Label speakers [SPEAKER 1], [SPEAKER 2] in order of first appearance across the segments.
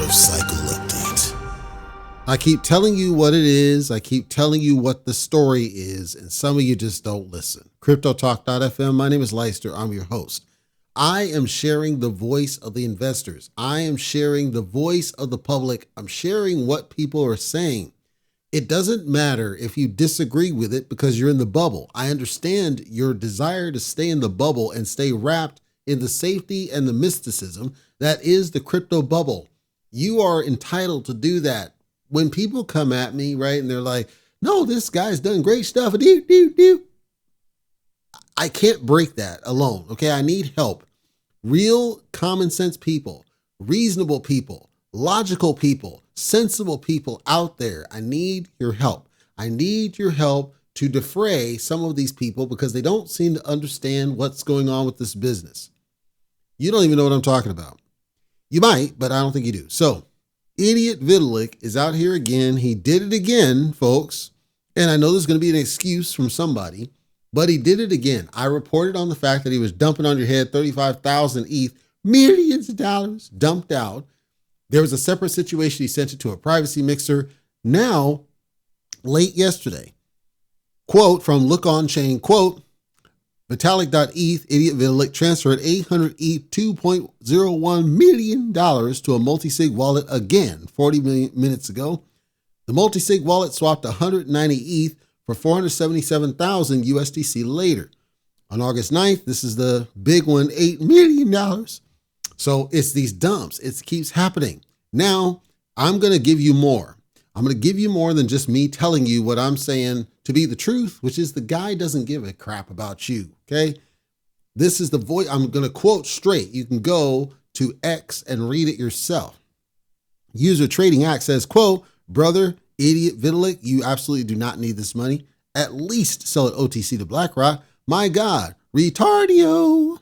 [SPEAKER 1] of cycle update.
[SPEAKER 2] I keep telling you what it is. I keep telling you what the story is, and some of you just don't listen. CryptoTalk.fm. My name is Leister. I'm your host. I am sharing the voice of the investors. I am sharing the voice of the public. I'm sharing what people are saying. It doesn't matter if you disagree with it because you're in the bubble. I understand your desire to stay in the bubble and stay wrapped in the safety and the mysticism that is the crypto bubble. You are entitled to do that. When people come at me, right, and they're like, no, this guy's done great stuff. I can't break that alone, okay? I need help. Real common sense people, reasonable people, logical people, sensible people out there. I need your help. I need your help to defray some of these people because they don't seem to understand what's going on with this business. You don't even know what I'm talking about. You might, but I don't think you do. So, Idiot Vitalik is out here again. He did it again, folks. And I know there's going to be an excuse from somebody, but he did it again. I reported on the fact that he was dumping on your head 35,000 ETH, millions of dollars dumped out. There was a separate situation. He sent it to a privacy mixer. Now, late yesterday, quote from Look On Chain, quote, Vitalik.eth, Idiot Vitalik transferred 800 ETH, $2.01 million to a multi-sig wallet again 40 minutes ago. The multi-sig wallet swapped 190 ETH for 477,000 USDC later. On August 9th, this is the big one, $8 million. So it's these dumps. It keeps happening. Now, I'm going to give you more. I'm going to give you more than just me telling you what I'm saying to be the truth, which is the guy doesn't give a crap about you, okay? This is the voice. I'm going to quote straight. You can go to X and read it yourself. User Trading Act says, quote, brother, Idiot Vitalik, you absolutely do not need this money. At least sell it OTC to BlackRock. My God, retardio.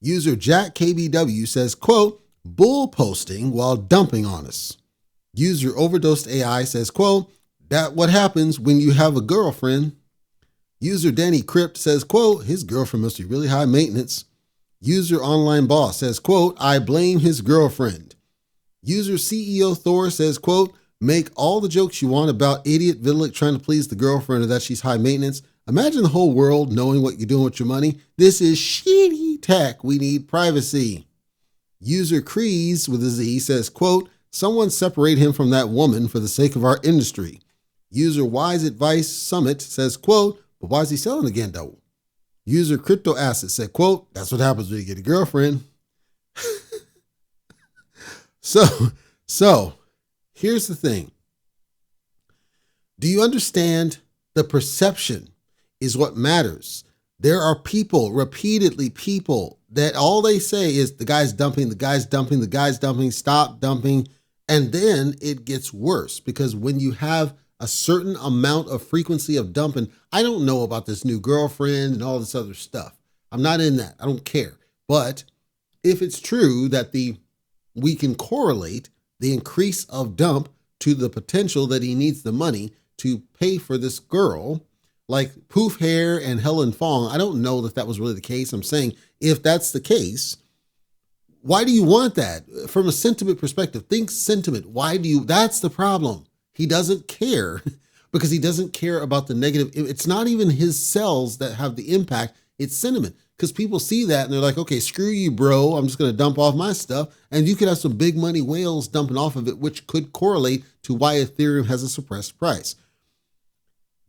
[SPEAKER 2] User Jack KBW says, quote, bull posting while dumping on us. User Overdosed AI says, quote, that what happens when you have a girlfriend. User Danny Crypt says, quote, his girlfriend must be really high maintenance. User Online Boss says, quote, I blame his girlfriend. User CEO Thor says, quote, make all the jokes you want about Idiot Vitalik trying to please the girlfriend or that she's high maintenance. Imagine the whole world knowing what you're doing with your money. This is shitty tech. We need privacy. User Crease with a Z says, quote, someone separate him from that woman for the sake of our industry. User Wise Advice Summit says, quote, but why is he selling again though? User Crypto Asset said, quote, that's what happens when you get a girlfriend. So here's the thing. Do you understand the perception is what matters? There are people, repeatedly people, that all they say is the guy's dumping, the guy's dumping, the guy's dumping, stop dumping. And then it gets worse because when you have a certain amount of frequency of dumping, I don't know about this new girlfriend and all this other stuff. I'm not in that. I don't care. But if it's true that we can correlate the increase of dump to the potential that he needs the money to pay for this girl, like Poof Hair and Helen Fong, I don't know that was really the case. I'm saying if that's the case, why do you want that? From a sentiment perspective, think sentiment. That's the problem. He doesn't care because he doesn't care about the negative. It's not even his cells that have the impact. It's sentiment because people see that and they're like, okay, screw you, bro. I'm just going to dump off my stuff. And you could have some big money whales dumping off of it, which could correlate to why Ethereum has a suppressed price.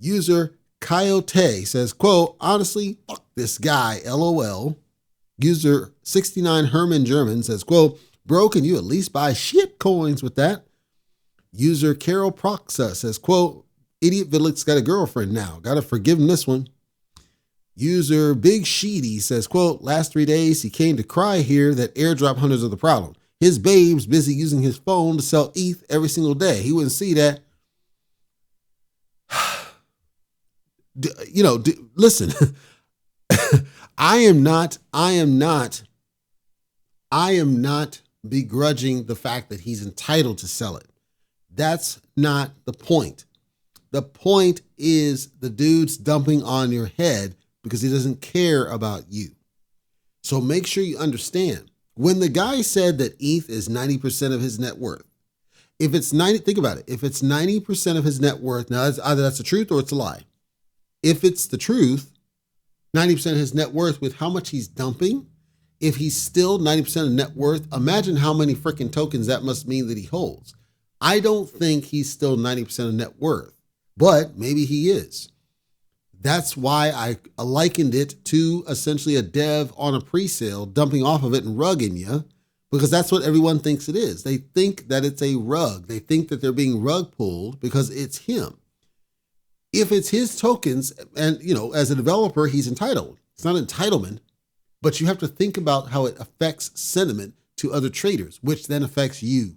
[SPEAKER 2] User Coyote says, quote, honestly, fuck this guy, LOL. User 69 Herman German says, quote, bro, can you at least buy shit coins with that? User Carol Proxa says, quote, Idiot Vitalik's got a girlfriend now. Got to forgive him this one. User Big Sheedy says, quote, last 3 days he came to cry here that airdrop hunters are the problem. His babe's busy using his phone to sell ETH every single day. He wouldn't see that. Listen, I am not begrudging the fact that he's entitled to sell it. That's not the point. The point is the dude's dumping on your head because he doesn't care about you. So make sure you understand When the guy said that ETH is 90% of his net worth, if it's 90, think about it. If it's 90% of his net worth, now either that's the truth or it's a lie. If it's the truth, 90% of his net worth with how much he's dumping, if he's still 90% of net worth, imagine how many freaking tokens that must mean that he holds. I don't think he's still 90% of net worth, but maybe he is. That's why I likened it to essentially a dev on a pre-sale dumping off of it and rugging you, because that's what everyone thinks it is. They think that it's a rug. They think that they're being rug pulled because it's him. If it's his tokens, and as a developer, he's entitled. It's not entitlement, but you have to think about how it affects sentiment to other traders, which then affects you.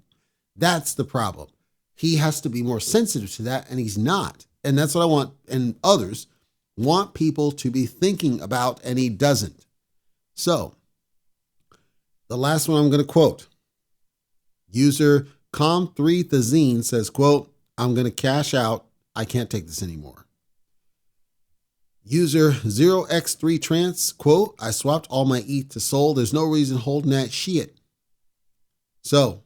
[SPEAKER 2] That's the problem. He has to be more sensitive to that, and he's not. And that's what I want, and others want people to be thinking about, and he doesn't. So, the last one I'm going to quote. User Com3Thazine says, quote, "I'm going to cash out. I can't take this anymore." User 0x3trans, quote, "I swapped all my ETH to Sol. There's no reason holding that shit." So,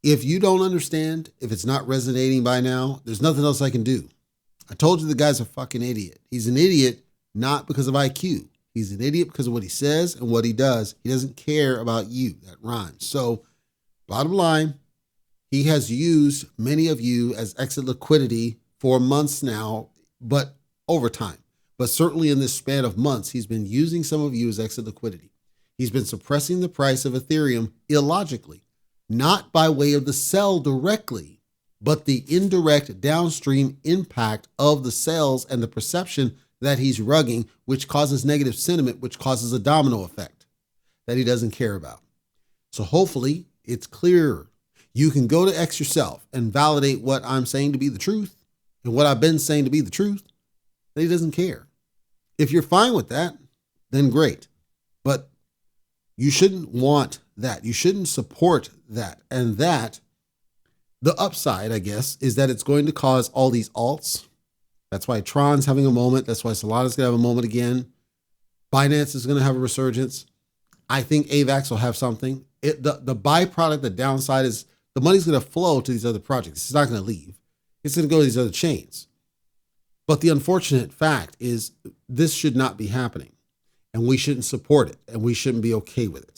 [SPEAKER 2] if you don't understand, if it's not resonating by now, there's nothing else I can do. I told you the guy's a fucking idiot. He's an idiot not because of IQ. He's an idiot because of what he says and what he does. He doesn't care about you. That rhymes. So, bottom line, he has used many of you as exit liquidity for months now, but over time. But certainly in this span of months, he's been using some of you as exit liquidity. He's been suppressing the price of Ethereum illogically, not by way of the sell directly, but the indirect downstream impact of the sales and the perception that he's rugging, which causes negative sentiment, which causes a domino effect that he doesn't care about. So hopefully it's clearer. You can go to X yourself and validate what I'm saying to be the truth and what I've been saying to be the truth, that he doesn't care. If you're fine with that, then great. But you shouldn't want that. You shouldn't support that. And that, the upside, I guess, is that it's going to cause all these alts. That's why Tron's having a moment. That's why Solana's going to have a moment again. Binance is going to have a resurgence. I think AVAX will have something. The byproduct, the downside is the money's going to flow to these other projects. It's not going to leave. It's going to go to these other chains. But the unfortunate fact is this should not be happening. And we shouldn't support it. And we shouldn't be okay with it.